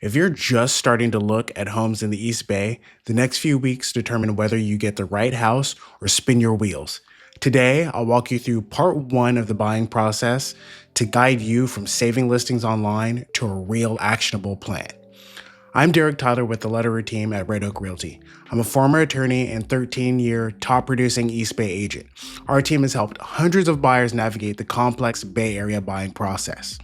If you're just starting to look at homes in the East Bay, the next few weeks determine whether you get the right house or spin your wheels. Today, I'll walk you through part one of the buying process to guide you from saving listings online to a real actionable plan. I'm Derek Tyler with the Letterer team at Red Oak Realty. I'm a former attorney and 13-year top-producing East Bay agent. Our team has helped hundreds of buyers navigate the complex Bay Area buying process.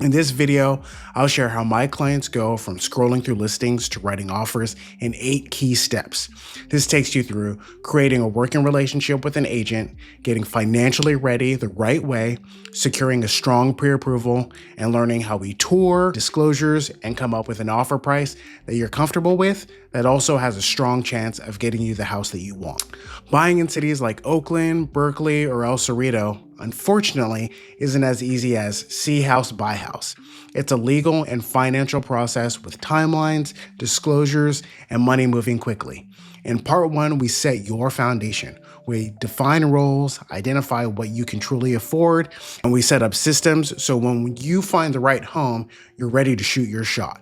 In this video, I'll share how my clients go from scrolling through listings to writing offers in 8 key steps. This takes you through creating a working relationship with an agent, getting financially ready the right way, securing a strong pre-approval, and learning how we tour, disclosures, and come up with an offer price that you're comfortable with that also has a strong chance of getting you the house that you want. Buying in cities like Oakland, Berkeley, or El Cerrito, unfortunately, isn't as easy as see house, buy house. It's a legal and financial process with timelines, disclosures, and money moving quickly. In part one, we set your foundation. We define roles, identify what you can truly afford, and we set up systems so when you find the right home, you're ready to shoot your shot.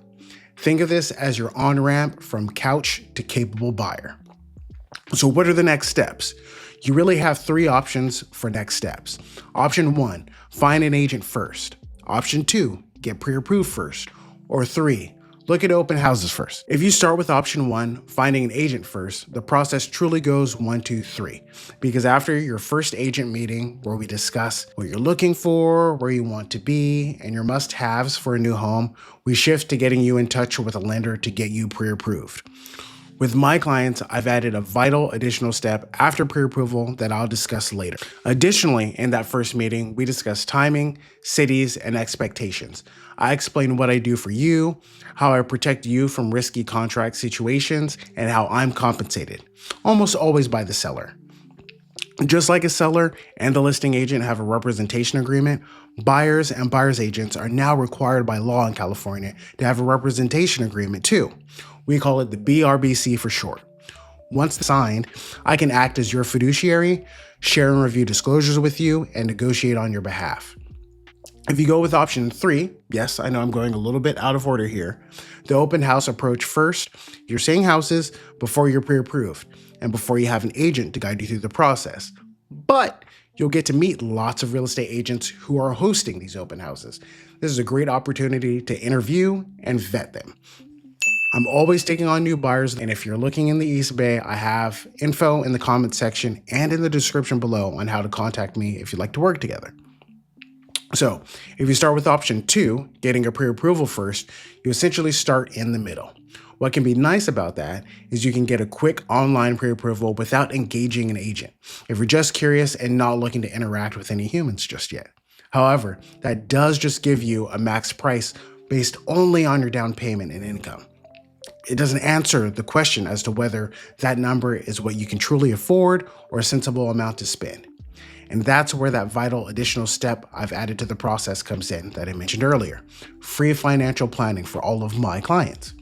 Think of this as your on-ramp from couch to capable buyer. So what are the next steps? You really have 3 options for next steps. Option 1, find an agent first. Option 2, get pre-approved first. Or 3, look at open houses first. If you start with option 1, finding an agent first, the process truly goes 1, 2, 3. Because after your first agent meeting, where we discuss what you're looking for, where you want to be, and your must-haves for a new home, we shift to getting you in touch with a lender to get you pre-approved. With my clients, I've added a vital additional step after pre-approval that I'll discuss later. Additionally, in that first meeting, we discuss timing, cities, and expectations. I explain what I do for you, how I protect you from risky contract situations, and how I'm compensated, almost always by the seller. Just like a seller and the listing agent have a representation agreement, buyers and buyer's agents are now required by law in California to have a representation agreement too. We call it the BRBC for short. Once signed, I can act as your fiduciary, share and review disclosures with you, and negotiate on your behalf. If you go with option 3, yes, I know I'm going a little bit out of order here, the open house approach first, you're seeing houses before you're pre-approved and before you have an agent to guide you through the process. But you'll get to meet lots of real estate agents who are hosting these open houses. This is a great opportunity to interview and vet them. I'm always taking on new buyers, and if you're looking in the East Bay, I have info in the comment section and in the description below on how to contact me if you'd like to work together. So if you start with option 2, getting a pre-approval first, you essentially start in the middle. What can be nice about that is you can get a quick online pre-approval without engaging an agent if you're just curious and not looking to interact with any humans just yet. However, that does just give you a max price based only on your down payment and income. It doesn't answer the question as to whether that number is what you can truly afford or a sensible amount to spend. And that's where that vital additional step I've added to the process comes in that I mentioned earlier, free financial planning for all of my clients.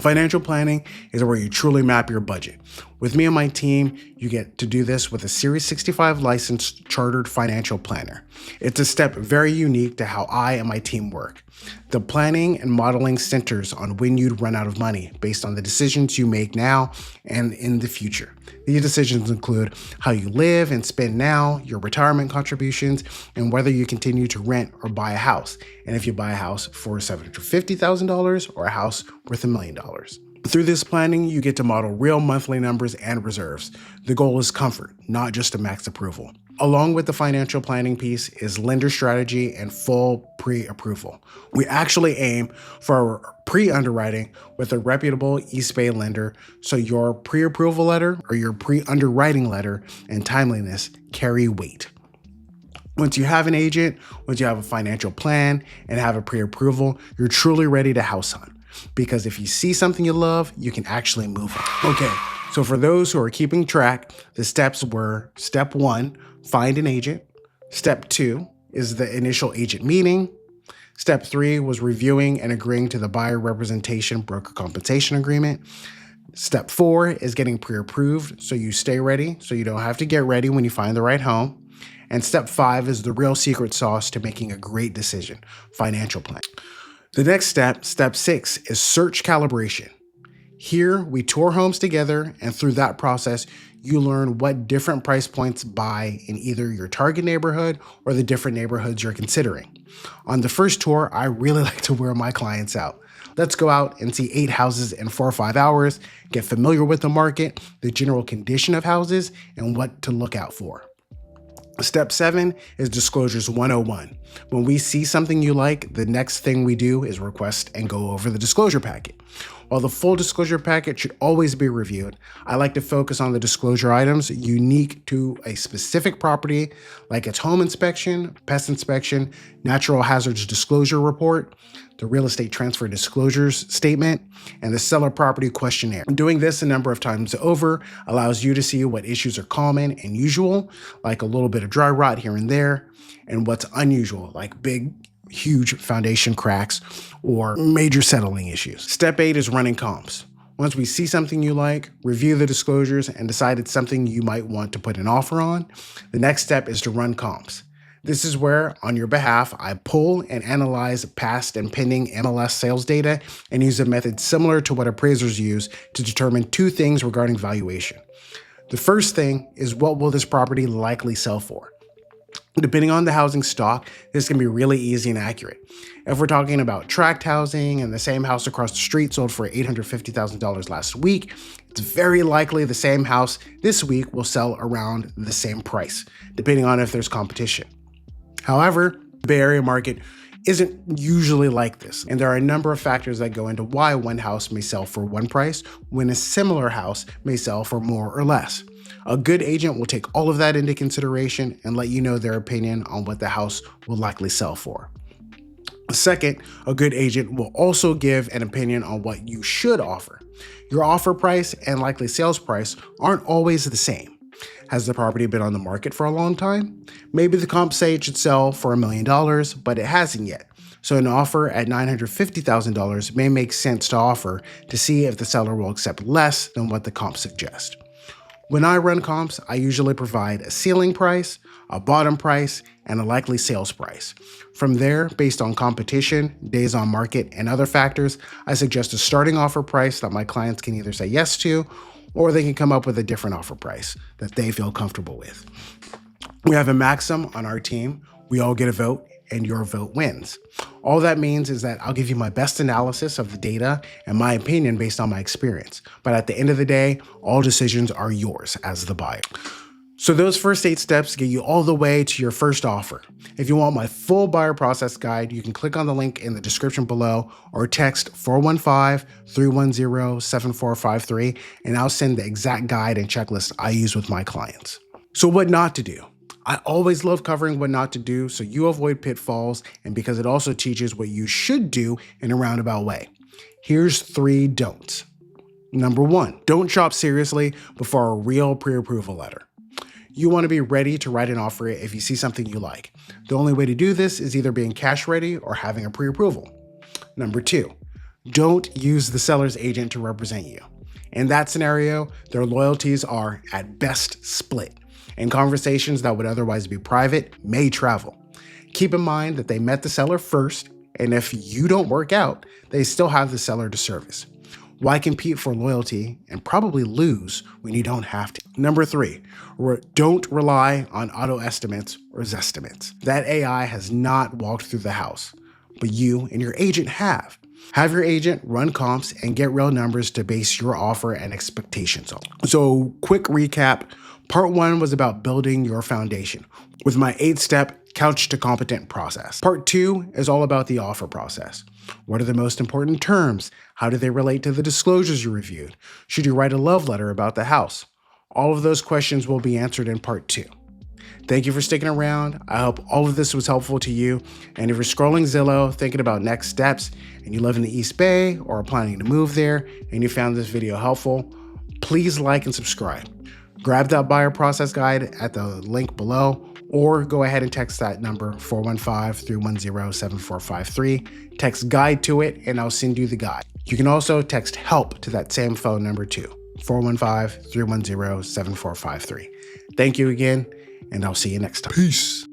Financial planning is where you truly map your budget. With me and my team, you get to do this with a Series 65 licensed chartered financial planner. It's a step very unique to how I and my team work. The planning and modeling centers on when you'd run out of money based on the decisions you make now and in the future. These decisions include how you live and spend now, your retirement contributions, and whether you continue to rent or buy a house, and if you buy a house for $750,000 or a house worth $1 million. Through this planning, you get to model real monthly numbers and reserves. The goal is comfort, not just a max approval. Along with the financial planning piece is lender strategy and full pre-approval. We actually aim for pre-underwriting with a reputable East Bay lender, so your pre-approval letter or your pre-underwriting letter and timeliness carry weight. Once you have an agent, once you have a financial plan and have a pre-approval, you're truly ready to house hunt. Because if you see something you love, you can actually move on. Okay, so for those who are keeping track, the steps were step 1, find an agent. Step 2 is the initial agent meeting. Step 3 was reviewing and agreeing to the buyer representation broker compensation agreement. Step 4 is getting pre-approved, so you stay ready, so you don't have to get ready when you find the right home. And step 5 is the real secret sauce to making a great decision, financial plan. The next step, step 6, is search calibration. Here, we tour homes together, and through that process, you learn what different price points buy in either your target neighborhood or the different neighborhoods you're considering. On the first tour, I really like to wear my clients out. Let's go out and see 8 houses in 4 or 5 hours, get familiar with the market, the general condition of houses, and what to look out for. Step 7 is Disclosures 101. When we see something you like, the next thing we do is request and go over the disclosure packet. While the full disclosure packet should always be reviewed, I like to focus on the disclosure items unique to a specific property, like its home inspection, pest inspection, natural hazards disclosure report, the real estate transfer disclosures statement, and the seller property questionnaire. Doing this a number of times over allows you to see what issues are common and usual, like a little bit of dry rot here and there, and what's unusual, like big, huge foundation cracks or major settling issues. Step 8 is running comps. Once we see something you like, review the disclosures, and decide it's something you might want to put an offer on, the next step is to run comps. This is where, on your behalf, I pull and analyze past and pending MLS sales data and use a method similar to what appraisers use to determine 2 things regarding valuation. The first thing is, what will this property likely sell for? Depending on the housing stock, this can be really easy and accurate. If we're talking about tract housing and the same house across the street sold for $850,000 last week, it's very likely the same house this week will sell around the same price, depending on if there's competition. However, the Bay Area market isn't usually like this, and there are a number of factors that go into why one house may sell for one price when a similar house may sell for more or less. A good agent will take all of that into consideration and let you know their opinion on what the house will likely sell for. Second, a good agent will also give an opinion on what you should offer. Your offer price and likely sales price aren't always the same. Has the property been on the market for a long time? Maybe the comps say it should sell for $1 million, but it hasn't yet. So an offer at $950,000 may make sense to offer to see if the seller will accept less than what the comps suggest. When I run comps, I usually provide a ceiling price, a bottom price, and a likely sales price. From there, based on competition, days on market, and other factors, I suggest a starting offer price that my clients can either say yes to, or they can come up with a different offer price that they feel comfortable with. We have a maxim on our team: we all get a vote, and your vote wins. All that means is that I'll give you my best analysis of the data and my opinion based on my experience. But at the end of the day, all decisions are yours as the buyer. So those first 8 steps get you all the way to your first offer. If you want my full buyer process guide, you can click on the link in the description below or text 415-310-7453, and I'll send the exact guide and checklist I use with my clients. So what not to do? I always love covering what not to do so you avoid pitfalls, and because it also teaches what you should do in a roundabout way. Here's 3 don'ts. Number 1, don't shop seriously before a real pre-approval letter. You want to be ready to write an offer if you see something you like. The only way to do this is either being cash ready or having a pre-approval. Number 2, don't use the seller's agent to represent you. In that scenario, their loyalties are at best split, and conversations that would otherwise be private may travel. Keep in mind that they met the seller first, and if you don't work out, they still have the seller to service. Why compete for loyalty and probably lose when you don't have to? Number 3, don't rely on auto estimates or Zestimates. That AI has not walked through the house, but you and your agent have. Have your agent run comps and get real numbers to base your offer and expectations on. So quick recap. Part 1 was about building your foundation with my 8-step couch to competent process. Part 2 is all about the offer process. What are the most important terms? How do they relate to the disclosures you reviewed? Should you write a love letter about the house? All of those questions will be answered in part 2. Thank you for sticking around. I hope all of this was helpful to you. And if you're scrolling Zillow, thinking about next steps, and you live in the East Bay or are planning to move there, and you found this video helpful, please like and subscribe. Grab that buyer process guide at the link below, or go ahead and text that number 415-310-7453. Text guide to it and I'll send you the guide. You can also text help to that same phone number too, 415-310-7453. Thank you again, and I'll see you next time. Peace.